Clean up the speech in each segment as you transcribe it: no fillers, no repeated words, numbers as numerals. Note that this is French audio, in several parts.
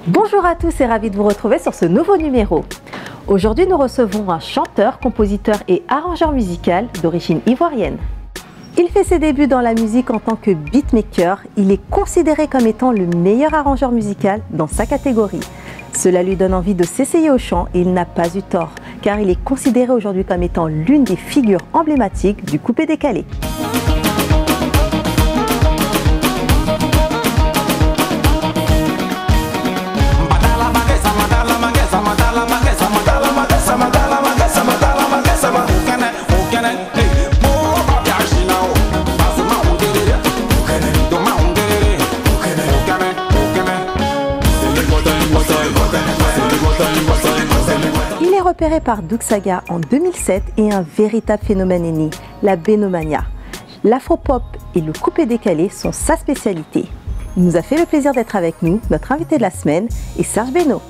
Bonjour à tous et ravi de vous retrouver sur ce nouveau numéro. Aujourd'hui, nous recevons un chanteur, compositeur et arrangeur musical d'origine ivoirienne. Il fait ses débuts dans la musique en tant que beatmaker. Il est considéré comme étant le meilleur arrangeur musical dans sa catégorie. Cela lui donne envie de s'essayer au chant et il n'a pas eu tort, car il est considéré aujourd'hui comme étant l'une des figures emblématiques du coupé-décalé. Il est repéré par Dougsaga en 2007 et un véritable phénomène est né, la Benomania. L'afropop et le coupé-décalé sont sa spécialité. Il nous a fait le plaisir d'être avec nous. Notre invité de la semaine est Serge Beno.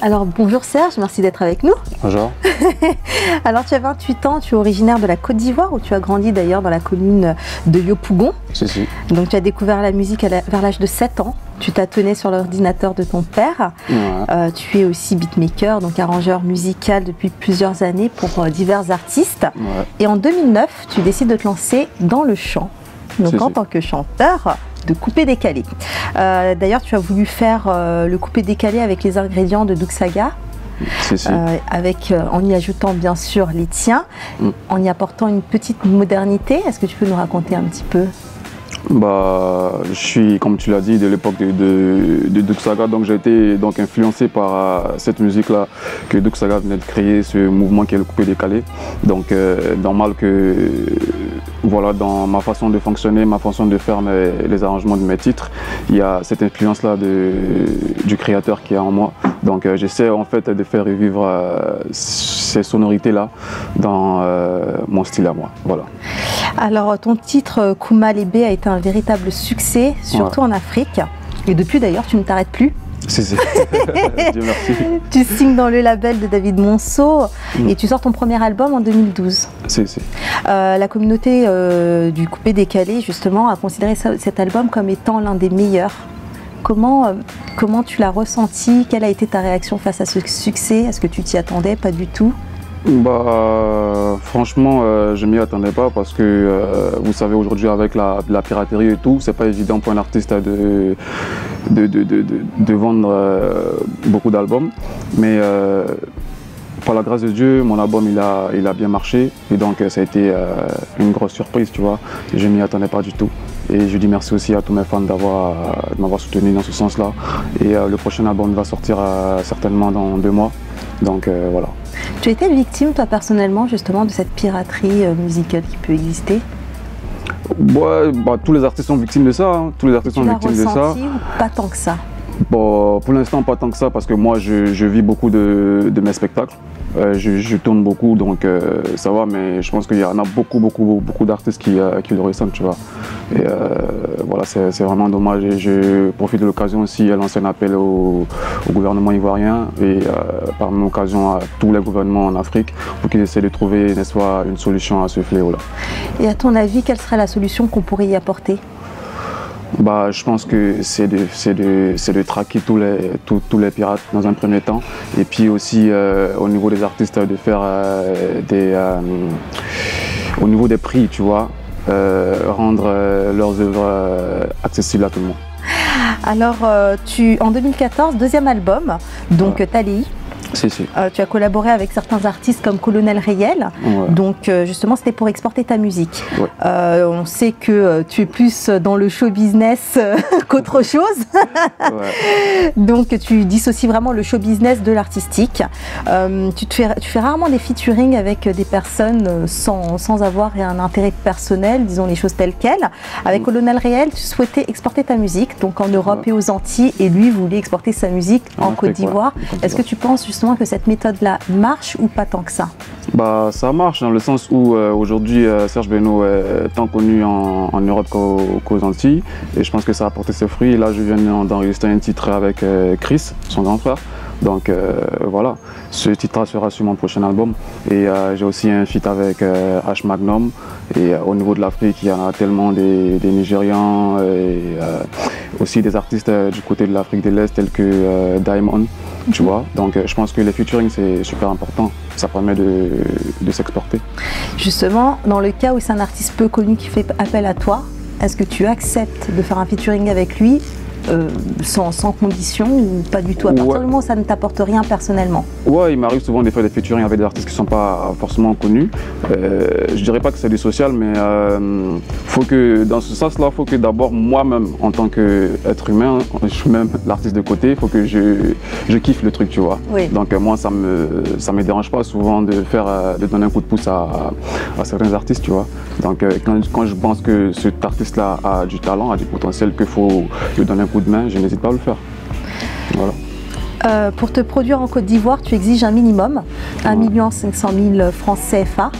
Alors bonjour Serge, merci d'être avec nous. Bonjour. Alors tu as 28 ans, tu es originaire de la Côte d'Ivoire où tu as grandi d'ailleurs dans la commune de Yopougon. Si. Donc tu as découvert la musique vers l'âge de 7 ans. Tu t'attennais sur l'ordinateur de ton père. Ouais. Tu es aussi beatmaker, donc arrangeur musical depuis plusieurs années pour divers artistes. Ouais. Et en 2009, tu décides de te lancer dans le chant. Donc en tant que chanteur de coupé-décalé. D'ailleurs, tu as voulu faire le coupé-décalé avec les ingrédients de Dougsaga, en y ajoutant bien sûr les tiens, en y apportant une petite modernité. Est-ce que tu peux nous raconter un petit peu? Je suis, comme tu l'as dit, de l'époque de Dougsaga, donc j'ai été influencé par cette musique-là que Dougsaga venait de créer, ce mouvement qui est le coupé-décalé. Donc normal que, voilà, dans ma façon de fonctionner, ma façon de faire les arrangements de mes titres, il y a cette influence-là du créateur qui est en moi. Donc j'essaie en fait de faire revivre ces sonorités-là dans mon style à moi. Voilà. Alors ton titre Kuma Lébé a été un véritable succès, surtout en Afrique. Et depuis d'ailleurs, tu ne t'arrêtes plus. Si. Dieu merci. Tu signes dans le label de David Monceau et tu sors ton premier album en 2012. Si. La communauté du coupé-décalé justement a considéré cet album comme étant l'un des meilleurs. Comment tu l'as ressenti? Quelle a été ta réaction face à ce succès? Est-ce que tu t'y attendais? Pas du tout. Franchement, je m'y attendais pas parce que vous savez, aujourd'hui avec la piraterie et tout, c'est pas évident pour un artiste de vendre beaucoup d'albums. Mais par la grâce de Dieu, mon album il a bien marché et donc ça a été une grosse surprise, tu vois. Je m'y attendais pas du tout. Et je dis merci aussi à tous mes fans de m'avoir soutenu dans ce sens-là. Et le prochain album va sortir certainement dans 2 mois. Donc voilà. Tu as été victime, toi, personnellement, justement, de cette piraterie musicale qui peut exister? Tous les artistes sont victimes de ça. Tous les artistes sont victimes de ça. Tu l'as ressenti ou pas tant que ça? Pour l'instant, pas tant que ça, parce que moi, je vis beaucoup de mes spectacles. Je tourne beaucoup, donc ça va, mais je pense qu'il y en a beaucoup d'artistes qui le ressentent, tu vois. Et voilà, c'est vraiment dommage. Et je profite de l'occasion aussi à lancer un appel au gouvernement ivoirien et par même occasion à tous les gouvernements en Afrique pour qu'ils essaient de trouver, n'est-ce pas, une solution à ce fléau-là. Et à ton avis, quelle serait la solution qu'on pourrait y apporter? Je pense que c'est de traquer tous les pirates dans un premier temps, et puis aussi au niveau des artistes de faire au niveau des prix, tu vois, rendre leurs œuvres accessibles à tout le monde. Alors en 2014, deuxième album, donc Tali. Si, si. Tu as collaboré avec certains artistes comme Colonel Rayel. Ouais. Donc justement, c'était pour exporter ta musique. Ouais. On sait que tu es plus dans le show business qu'autre chose. Ouais. Donc tu dissocies vraiment le show business de l'artistique. Tu fais rarement des featuring avec des personnes sans avoir un intérêt personnel, disons les choses telles quelles. Avec Colonel Rayel, tu souhaitais exporter ta musique donc en Europe et aux Antilles, et lui voulait exporter sa musique en Côte d'Ivoire. Est-ce que tu penses justement que cette méthode-là marche ou pas tant que ça? Bah, ça marche dans le sens où aujourd'hui Serge Beno est tant connu en Europe qu'aux Antilles, et je pense que ça a porté ses fruits. Et là, je viens d'enregistrer un titre avec Chris, son grand frère. Donc voilà, ce titre sera sur mon prochain album. Et j'ai aussi un feat avec H Magnum. Et au niveau de l'Afrique, il y en a tellement des Nigérians et aussi des artistes du côté de l'Afrique de l'Est tels que Diamond, tu vois. Donc je pense que les featuring, c'est super important. Ça permet de s'exporter. Justement, dans le cas où c'est un artiste peu connu qui fait appel à toi, est-ce que tu acceptes de faire un featuring avec lui sans condition ou pas du tout, à partir du moment où ça ne t'apporte rien personnellement? Ouais, il m'arrive souvent de faire des featuring avec des artistes qui ne sont pas forcément connus. Je dirais pas que c'est du social, mais faut que, dans ce sens-là, il faut que d'abord moi-même, en tant qu'être humain, je suis même l'artiste de côté, il faut que je kiffe le truc, tu vois. Oui. Donc moi, ça me dérange pas souvent de donner un coup de pouce à certains artistes, tu vois. Donc quand je pense que cet artiste-là a du talent, a du potentiel, qu'il faut lui donner un coup de main, je n'hésite pas à le faire. Voilà. Pour te produire en Côte d'Ivoire, tu exiges un minimum, 1 500 000 francs CFA.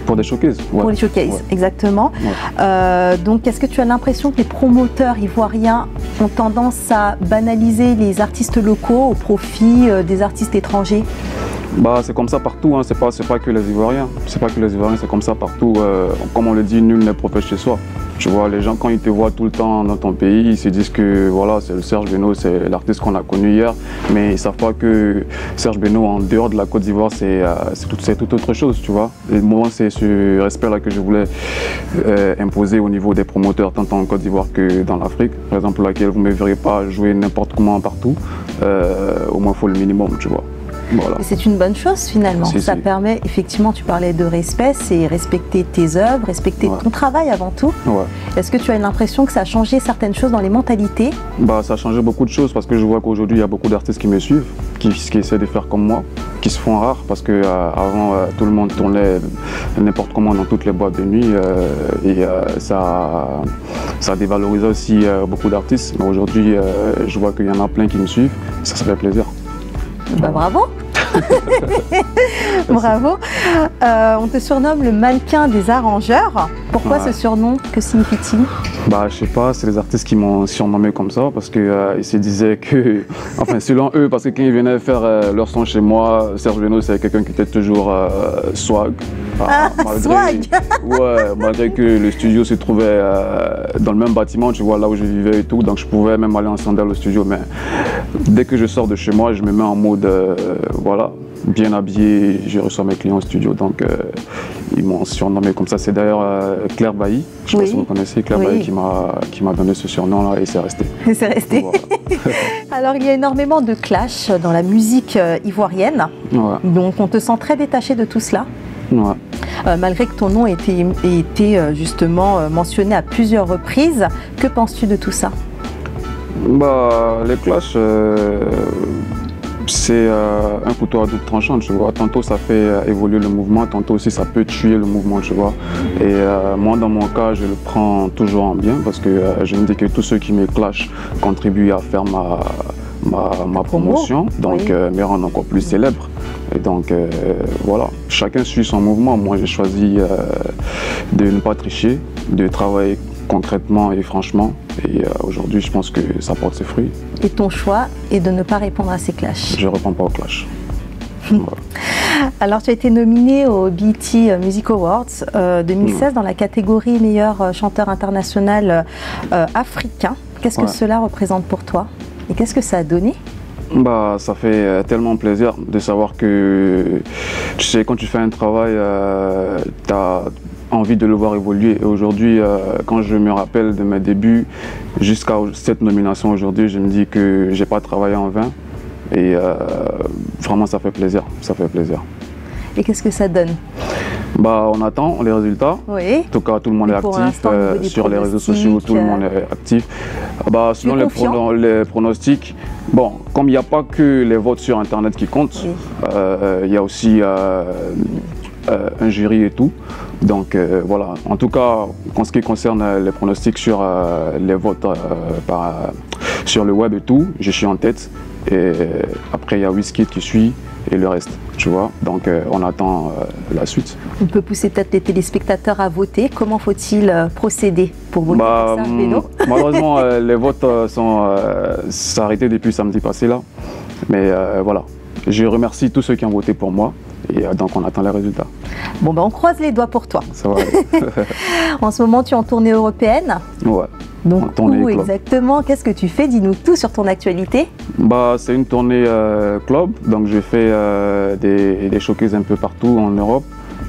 Pour des showcases. Ouais. Pour les showcases, exactement. Ouais. Donc, est-ce que tu as l'impression que les promoteurs ivoiriens ont tendance à banaliser les artistes locaux au profit des artistes étrangers? Bah, c'est comme ça partout, hein. C'est pas que les Ivoiriens. C'est pas que les Ivoiriens, c'est comme ça partout. Comme on le dit, nul n'est prophète chez soi. Tu vois, les gens, quand ils te voient tout le temps dans ton pays, ils se disent que voilà, c'est le Serge Beno, c'est l'artiste qu'on a connu hier, mais ils ne savent pas que Serge Beno, en dehors de la Côte d'Ivoire, c'est tout autre chose, tu vois. Et moi, c'est ce respect-là que je voulais imposer au niveau des promoteurs, tant en Côte d'Ivoire que dans l'Afrique. Par exemple, laquelle vous ne me verrez pas jouer n'importe comment partout, au moins il faut le minimum, tu vois. Voilà. C'est une bonne chose finalement, ça permet, effectivement tu parlais de respect, c'est respecter tes œuvres, respecter ton travail avant tout. Ouais. Est-ce que tu as l'impression que ça a changé certaines choses dans les mentalités? Bah, ça a changé beaucoup de choses parce que je vois qu'aujourd'hui il y a beaucoup d'artistes qui me suivent, qui essaient de faire comme moi, qui se font rares parce qu'avant tout le monde tournait n'importe comment dans toutes les boîtes de nuit et ça dévalorisait aussi beaucoup d'artistes. Mais aujourd'hui je vois qu'il y en a plein qui me suivent, ça fait plaisir. Bah, bravo. Bravo. On te surnomme le mannequin des arrangeurs. Pourquoi ce surnom? Que signifie-t-il? Bah, je sais pas, c'est les artistes qui m'ont surnommé comme ça parce qu'ils se disaient que, enfin selon eux, parce que quand ils venaient faire leur son chez moi, Serge Beno c'est quelqu'un qui était toujours swag. Swag. Ouais, malgré que le studio se trouvait dans le même bâtiment, tu vois, là où je vivais et tout, donc je pouvais même aller en sandales au studio, mais dès que je sors de chez moi, je me mets en mode, voilà, bien habillé, je reçois mes clients au studio, donc ils m'ont surnommé comme ça. C'est d'ailleurs Claire Bailly, je ne sais pas si vous connaissez, Claire Bailly qui m'a donné ce surnom-là et c'est resté. C'est resté. Voilà. Alors il y a énormément de clash dans la musique ivoirienne, donc on te sent très détaché de tout cela. Ouais. Malgré que ton nom ait été justement mentionné à plusieurs reprises, que penses-tu de tout ça? Bah, les clashs, c'est un couteau à double tranchant, tu vois. Tantôt ça fait évoluer le mouvement, tantôt aussi ça peut tuer le mouvement, tu vois. Et moi, dans mon cas, je le prends toujours en bien parce que je me dis que tous ceux qui me clashent contribuent à faire ma promotion, donc me rendre encore plus célèbre. Et donc voilà, chacun suit son mouvement. Moi, j'ai choisi de ne pas tricher, de travailler concrètement et franchement. Et aujourd'hui, je pense que ça porte ses fruits. Et ton choix est de ne pas répondre à ces clashs? Je ne réponds pas aux clashs. Voilà. Alors, tu as été nominé au BET Music Awards 2016 dans la catégorie meilleur chanteur international africain. Qu'est-ce que cela représente pour toi? Et qu'est-ce que ça a donné? Bah, ça fait tellement plaisir de savoir que, tu sais, quand tu fais un travail, tu as envie de le voir évoluer. Et aujourd'hui, quand je me rappelle de mes débuts jusqu'à cette nomination aujourd'hui, je me dis que j'ai pas travaillé en vain. Et vraiment, ça fait plaisir, ça fait plaisir. Et qu'est-ce que ça donne? Bah, on attend les résultats. Oui. En tout cas, tout le monde est actif sur les réseaux sociaux, tout le monde est actif. Bah, selon les pronostics, bon, comme il n'y a pas que les votes sur Internet qui comptent, il y a aussi un jury et tout. Donc voilà, en tout cas, en ce qui concerne les pronostics sur les votes sur le web et tout, je suis en tête. Et après, il y a Wizkid qui suit et le reste, tu vois. Donc on attend la suite. On peut pousser peut-être les téléspectateurs à voter. Comment faut-il procéder pour voter pour Serge Beno? Malheureusement, les votes sont arrêtés depuis samedi passé là. Mais voilà, je remercie tous ceux qui ont voté pour moi. Et donc on attend les résultats. Bon, ben on croise les doigts pour toi. Ça va. En ce moment, tu es en tournée européenne. Ouais. Donc où exactement? Qu'est-ce que tu fais? Dis-nous tout sur ton actualité. Bah, c'est une tournée club, donc je fais des showcases un peu partout en Europe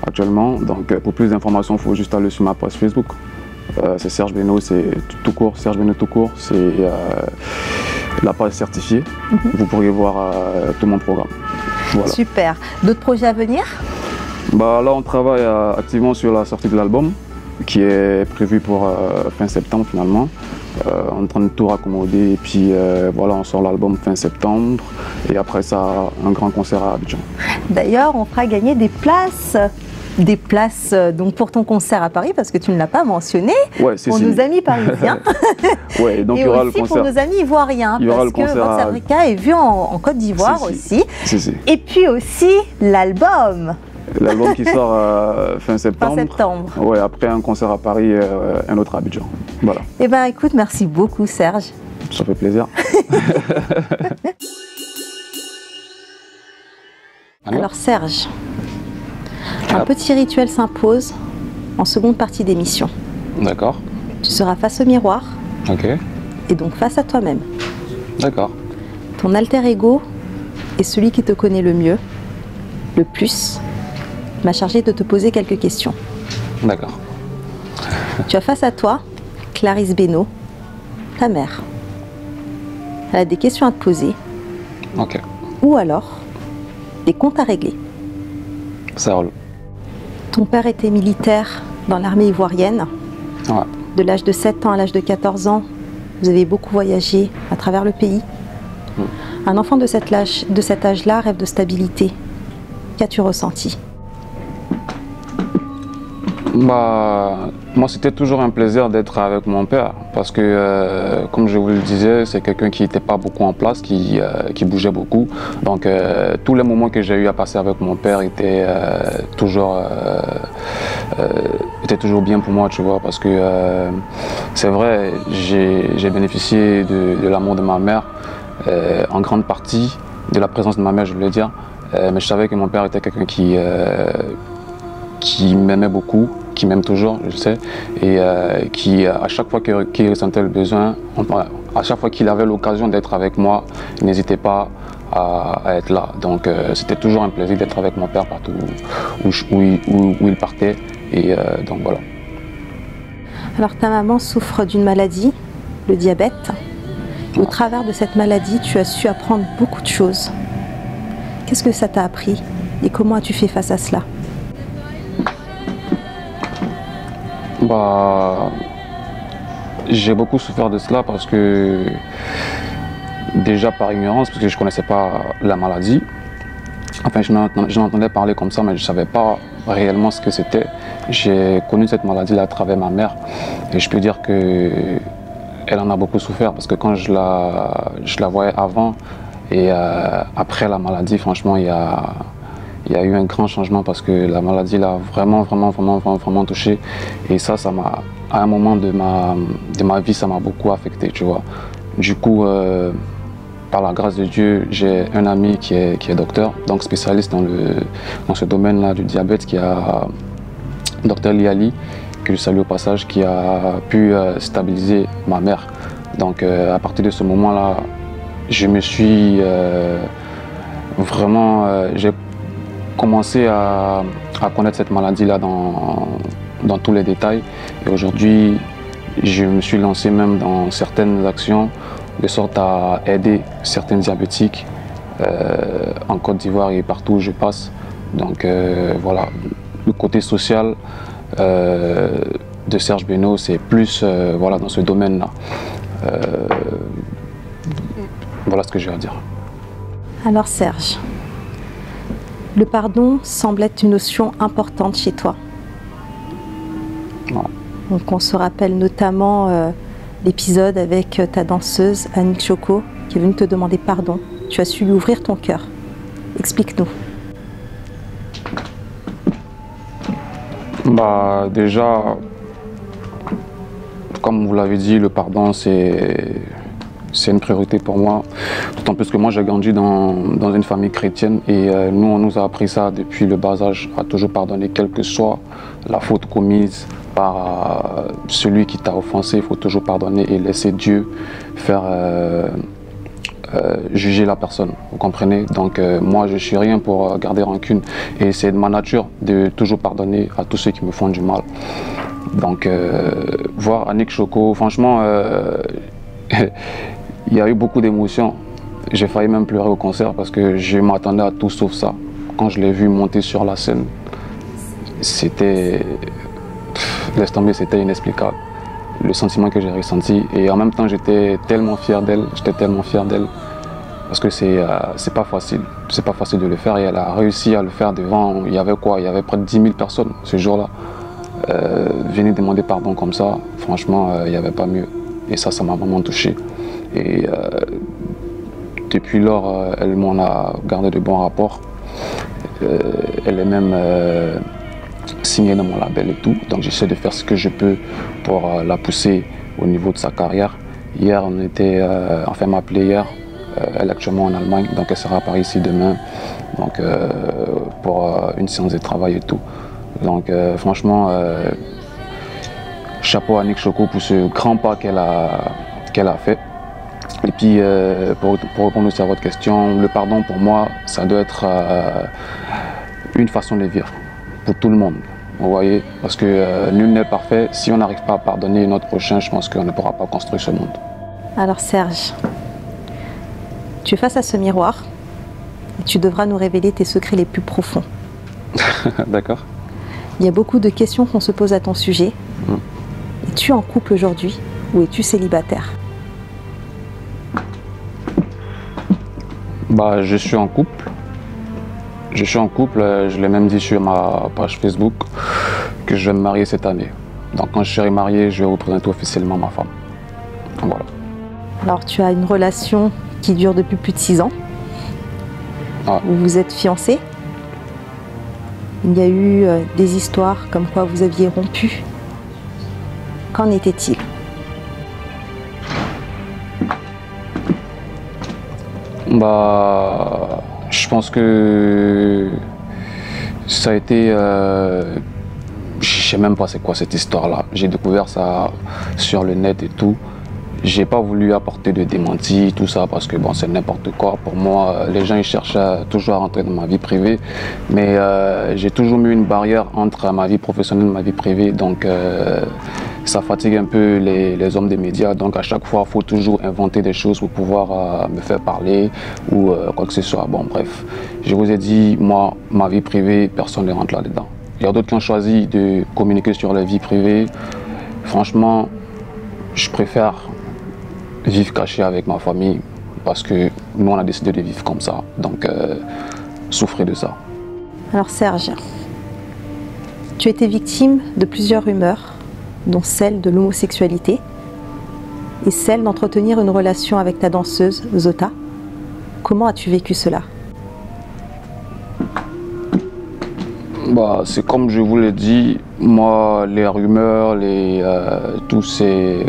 actuellement. Donc pour plus d'informations, il faut juste aller sur ma page Facebook. C'est Serge Beno, c'est tout court, Serge Beno tout court, c'est la page certifiée. Vous pourriez voir tout mon programme. Voilà. Super. D'autres projets à venir? Bah, là, on travaille activement sur la sortie de l'album, qui est prévu pour fin septembre finalement. On est en train de tout raccommoder et puis voilà, on sort l'album fin septembre et après ça, un grand concert à Abidjan. D'ailleurs, on fera gagner des places donc pour ton concert à Paris, parce que tu ne l'as pas mentionné, pour nos amis parisiens. Ouais, donc et il y aura aussi le concert. pour nos amis ivoiriens, parce que Vox Africa est vu en Côte d'Ivoire aussi. Et puis aussi l'album. L'album qui sort fin septembre. Fin septembre. Ouais, après un concert à Paris, un autre à Abidjan. Voilà. Eh bien écoute, merci beaucoup Serge. Ça fait plaisir. Alors Serge, un petit rituel s'impose en seconde partie d'émission. D'accord. Tu seras face au miroir. Ok. Et donc face à toi-même. D'accord. Ton alter ego est celui qui te connaît le mieux, le plus, m'a chargé de te poser quelques questions. D'accord. Tu as face à toi Clarisse Beno, ta mère. Elle a des questions à te poser. Ok. Ou alors des comptes à régler. Ça roule. Ton père était militaire dans l'armée ivoirienne. Ouais. De l'âge de 7 ans à l'âge de 14 ans, vous avez beaucoup voyagé à travers le pays. Un enfant de cet âge-là rêve de stabilité. Qu'as-tu ressenti? Bah, moi, c'était toujours un plaisir d'être avec mon père parce que, comme je vous le disais, c'est quelqu'un qui n'était pas beaucoup en place, qui bougeait beaucoup. Donc, tous les moments que j'ai eu à passer avec mon père étaient toujours bien pour moi, tu vois, parce que c'est vrai, j'ai bénéficié de l'amour de ma mère, en grande partie de la présence de ma mère, je voulais dire, mais je savais que mon père était quelqu'un qui m'aimait beaucoup, qui m'aime toujours, je sais, et qui, à chaque fois qu'il ressentait le besoin, à chaque fois qu'il avait l'occasion d'être avec moi, n'hésitait pas à être là. Donc c'était toujours un plaisir d'être avec mon père partout où il partait, et donc voilà. Alors ta maman souffre d'une maladie, le diabète. Au travers de cette maladie, tu as su apprendre beaucoup de choses. Qu'est-ce que ça t'a appris et comment as-tu fait face à cela? Bah, j'ai beaucoup souffert de cela parce que, déjà par ignorance, parce que je ne connaissais pas la maladie. Enfin, j'en entendais parler comme ça, mais je ne savais pas réellement ce que c'était. J'ai connu cette maladie-là à travers ma mère et je peux dire que elle en a beaucoup souffert parce que quand je la voyais avant et après la maladie, franchement, il y a eu un grand changement parce que la maladie l'a vraiment touché. Et ça m'a, à un moment de ma vie, ça m'a beaucoup affecté, tu vois. Du coup, par la grâce de Dieu, j'ai un ami qui est docteur, donc spécialiste dans ce domaine-là du diabète, qui a Dr Liali, que je salue au passage, qui a pu stabiliser ma mère. Donc à partir de ce moment-là, je me suis j'ai commencé à connaître cette maladie-là dans tous les détails. Et aujourd'hui, je me suis lancé même dans certaines actions de sorte à aider certains diabétiques en Côte d'Ivoire et partout où je passe. Donc voilà, le côté social de Serge Beno, c'est plus voilà, dans ce domaine-là. Voilà ce que j'ai à dire. Alors Serge, le pardon semble être une notion importante chez toi. Voilà. Donc on se rappelle notamment l'épisode avec ta danseuse Annick Choco qui est venue te demander pardon. Tu as su lui ouvrir ton cœur. Explique-nous. Bah, déjà, comme vous l'avez dit, le pardon, c'est une priorité pour moi. D'autant plus que moi, j'ai grandi dans une famille chrétienne et nous, on nous a appris ça depuis le bas âge, à toujours pardonner, quelle que soit la faute commise par celui qui t'a offensé. Il faut toujours pardonner et laisser Dieu faire juger la personne, vous comprenez? Donc moi, je suis rien pour garder rancune et c'est de ma nature de toujours pardonner à tous ceux qui me font du mal. Donc voir Annick Choco, franchement, il y a eu beaucoup d'émotions. J'ai failli même pleurer au concert parce que je m'attendais à tout sauf ça. Quand je l'ai vue monter sur la scène, c'était, laisse tomber, c'était inexplicable. Le sentiment que j'ai ressenti et en même temps j'étais tellement fier d'elle, parce que c'est pas facile de le faire et elle a réussi à le faire devant, il y avait quoi, il y avait près de 10 000 personnes ce jour-là. Venir demander pardon comme ça, franchement il n'y avait pas mieux et ça m'a vraiment touché et depuis lors elle m'en a gardé de bons rapports, elle est même signée dans mon label et tout, donc j'essaie de faire ce que je peux pour la pousser au niveau de sa carrière. Hier on était, enfin m'a appelé hier, elle est actuellement en Allemagne, donc elle sera par ici demain, donc pour une séance de travail et tout. Donc franchement, chapeau à Annick Choco pour ce grand pas qu'elle a fait. Et puis pour répondre aussi à votre question, le pardon pour moi, ça doit être une façon de vivre pour tout le monde. Vous voyez, parce que nul n'est parfait. Si on n'arrive pas à pardonner notre prochain, je pense qu'on ne pourra pas construire ce monde. Alors Serge, tu es face à ce miroir et tu devras nous révéler tes secrets les plus profonds. D'accord. Il y a beaucoup de questions qu'on se pose à ton sujet. Es-tu en couple aujourd'hui ou es-tu célibataire? Bah, je suis en couple. Je l'ai même dit sur ma page Facebook que je vais me marier cette année. Donc quand je serai marié, je vais représenter officiellement ma femme. Voilà. Alors tu as une relation qui dure depuis plus de 6 ans. Ouais. Vous êtes fiancés. Il y a eu des histoires comme quoi vous aviez rompu. Qu'en était-il? Bah, je pense que ça a été... je sais même pas c'est quoi cette histoire-là. J'ai découvert ça sur le net et tout. J'ai pas voulu apporter de démenti, tout ça, parce que bon, c'est n'importe quoi. Pour moi, les gens ils cherchent toujours à rentrer dans ma vie privée. Mais j'ai toujours mis une barrière entre ma vie professionnelle et ma vie privée. Donc ça fatigue un peu les hommes des médias. Donc à chaque fois, il faut toujours inventer des choses pour pouvoir me faire parler ou quoi que ce soit. Bon, bref, je vous ai dit, moi, ma vie privée, personne ne rentre là-dedans. Il y a d'autres qui ont choisi de communiquer sur leur vie privée. Franchement, je préfère vivre caché avec ma famille parce que nous, on a décidé de vivre comme ça. Donc, souffrez de ça. Alors Serge, tu as été victime de plusieurs rumeurs, dont celle de l'homosexualité et celle d'entretenir une relation avec ta danseuse Zota. Comment as-tu vécu cela? Bah, c'est comme je vous l'ai dit, moi, les rumeurs, tous ces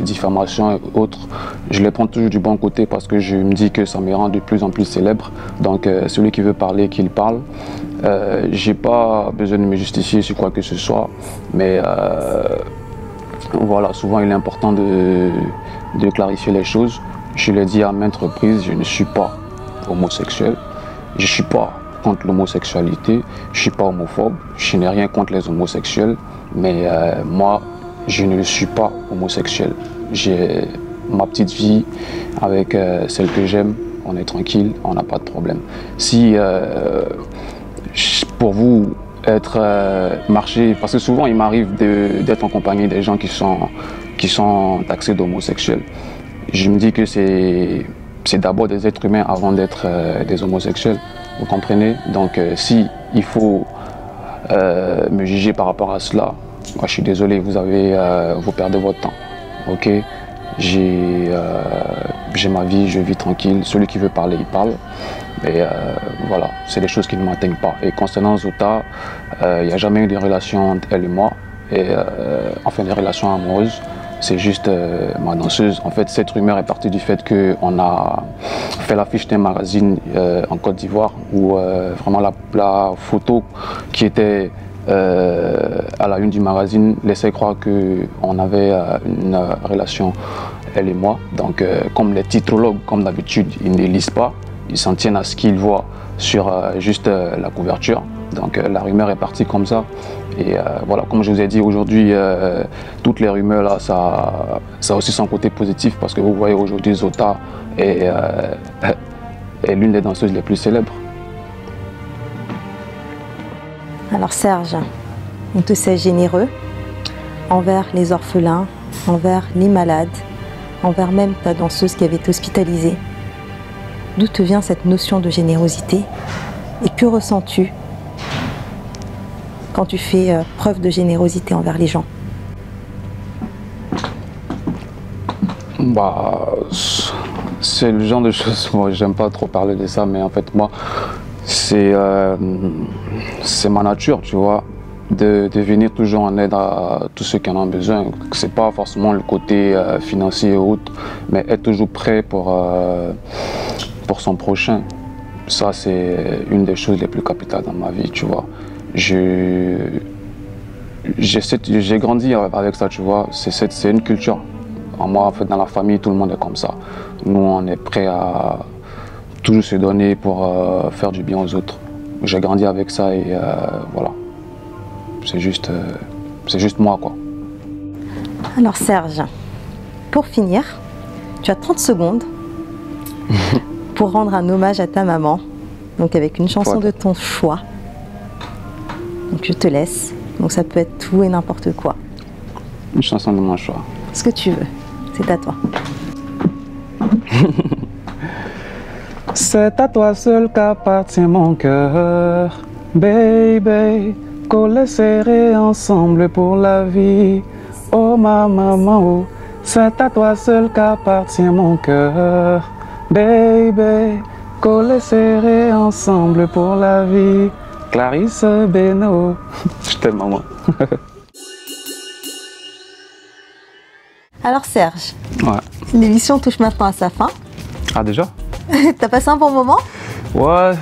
diffamations et autres, je les prends toujours du bon côté parce que je me dis que ça me rend de plus en plus célèbre. Donc, celui qui veut parler, qu'il parle. J'ai pas besoin de me justifier sur quoi que ce soit, mais voilà, souvent il est important de clarifier les choses. Je l'ai dit à maintes reprises, je ne suis pas homosexuel, je ne suis pas contre l'homosexualité, je ne suis pas homophobe, je n'ai rien contre les homosexuels, mais moi, je ne suis pas homosexuel. J'ai ma petite vie avec celle que j'aime, on est tranquille, on n'a pas de problème. Si pour vous être marcher, parce que souvent il m'arrive d'être en compagnie des gens qui sont taxés d'homosexuels. Je me dis que c'est d'abord des êtres humains avant d'être des homosexuels, vous comprenez? Donc si il faut me juger par rapport à cela, moi je suis désolé, vous perdez votre temps, ok? J'ai ma vie, je vis tranquille, celui qui veut parler, il parle. Et voilà, c'est des choses qui ne m'atteignent pas. Et concernant Zota, il n'y a jamais eu de relation entre elle et moi, enfin des relations amoureuses. C'est juste ma danseuse. En fait, cette rumeur est partie du fait qu'on a fait l'affiche d'un magazine en Côte d'Ivoire où vraiment la photo qui était à la une du magazine laissait croire qu'on avait une relation, elle et moi. Donc, comme les titrologues, comme d'habitude, ils ne lisent pas, ils s'en tiennent à ce qu'ils voient sur juste la couverture. Donc la rumeur est partie comme ça. Et voilà, comme je vous ai dit aujourd'hui, toutes les rumeurs là, ça a aussi son côté positif parce que vous voyez aujourd'hui Zota est l'une des danseuses les plus célèbres. Alors Serge, on te sait généreux envers les orphelins, envers les malades, envers même ta danseuse qui avait été hospitalisée. D'où te vient cette notion de générosité et que ressens-tu quand tu fais preuve de générosité envers les gens? Bah, c'est le genre de choses, moi j'aime pas trop parler de ça, mais en fait moi, c'est ma nature, tu vois, de venir toujours en aide à tous ceux qui en ont besoin. C'est pas forcément le côté financier et autres, mais être toujours prêt pour son prochain. Ça, c'est une des choses les plus capitales dans ma vie, tu vois. J'ai grandi avec ça, tu vois. C'est une culture. Moi, en fait, dans la famille, tout le monde est comme ça. Nous, on est prêt à toujours se donner pour faire du bien aux autres. J'ai grandi avec ça et voilà. C'est juste moi, quoi. Alors Serge, pour finir, tu as 30 secondes pour rendre un hommage à ta maman, donc avec une chanson de ton choix. Donc je te laisse, donc ça peut être tout et n'importe quoi. Une chanson de mon choix. Ce que tu veux, c'est à toi. C'est à toi seul qu'appartient mon cœur, baby, collés serrés ensemble pour la vie. Oh ma maman, oh, c'est à toi seul qu'appartient mon cœur, baby, collés serrés ensemble pour la vie. Clarisse Beno. Je t'aime, maman. Alors Serge, Ouais. l'émission touche maintenant à sa fin. Ah, déjà? T'as passé un bon moment? Ouais,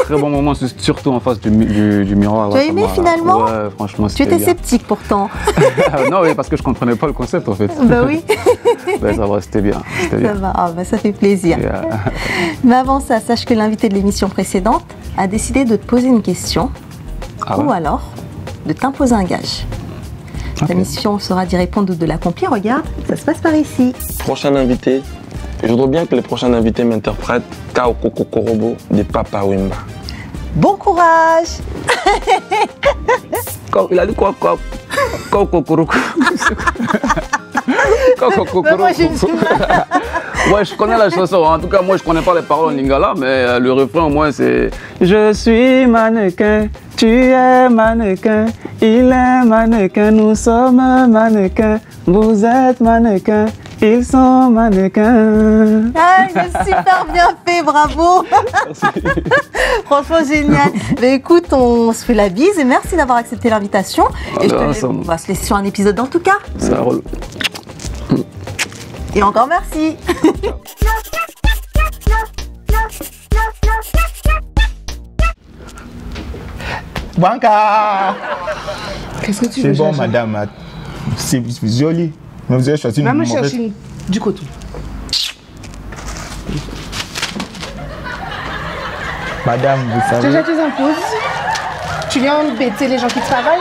très bon moment, surtout en face du miroir. Tu as aimé finalement? Ouais, franchement, Tu étais sceptique pourtant. Non, oui, parce que je comprenais pas le concept en fait. Bah oui. Ouais, ça va, c'était bien. Ça va, ah, bah, ça fait plaisir. Mais avant ça, sache que l'invité de l'émission précédente a décidé de te poser une question ou alors de t'imposer un gage. Ta mission sera d'y répondre ou de l'accomplir. Regarde, ça se passe par ici. Prochain invité, je voudrais bien que les prochains invités m'interprètent Kao Koko Korobo de Papa Wemba. Bon courage. Il a dit quoi? Kao Kokoroko. Ouais, je connais la chanson. En tout cas, moi, je connais pas les paroles en lingala, mais le refrain, au moins, c'est je suis mannequin, tu es mannequin, il est mannequin, nous sommes mannequins, vous êtes mannequins, ils sont mannequins. Ah, c'est super bien fait, bravo. Franchement, génial. Mais écoute, on se fait la bise et merci d'avoir accepté l'invitation. Et on va se laisser sur un épisode en tout cas. Ça roule. Et encore merci. Banca! Qu'est-ce que tu veux? C'est bon, madame. C'est joli. Mais vous avez choisi une Va me mauvaise... chercher du coton. Madame, vous savez... Déjà, tu es en pause. Tu viens embêter les gens qui travaillent.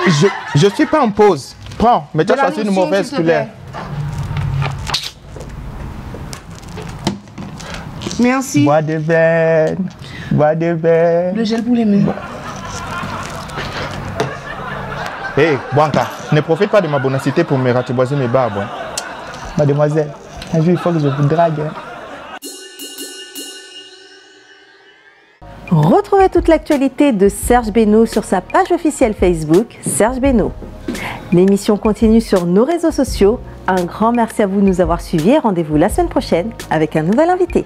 Je suis pas en pause. Prends, mais tu as De la choisi une notion, mauvaise s'il te couleur. plaît. Merci. Bois de veine. Bois de veine. Le gel pour les mains. Hé, Blanca, ne profite pas de ma bonacité pour me ratiboiser mes barbes. Hein. Mademoiselle, un jour il faut que je vous drague. Hein. Retrouvez toute l'actualité de Serge Beno sur sa page officielle Facebook, Serge Beno. L'émission continue sur nos réseaux sociaux. Un grand merci à vous de nous avoir suivis et rendez-vous la semaine prochaine avec un nouvel invité.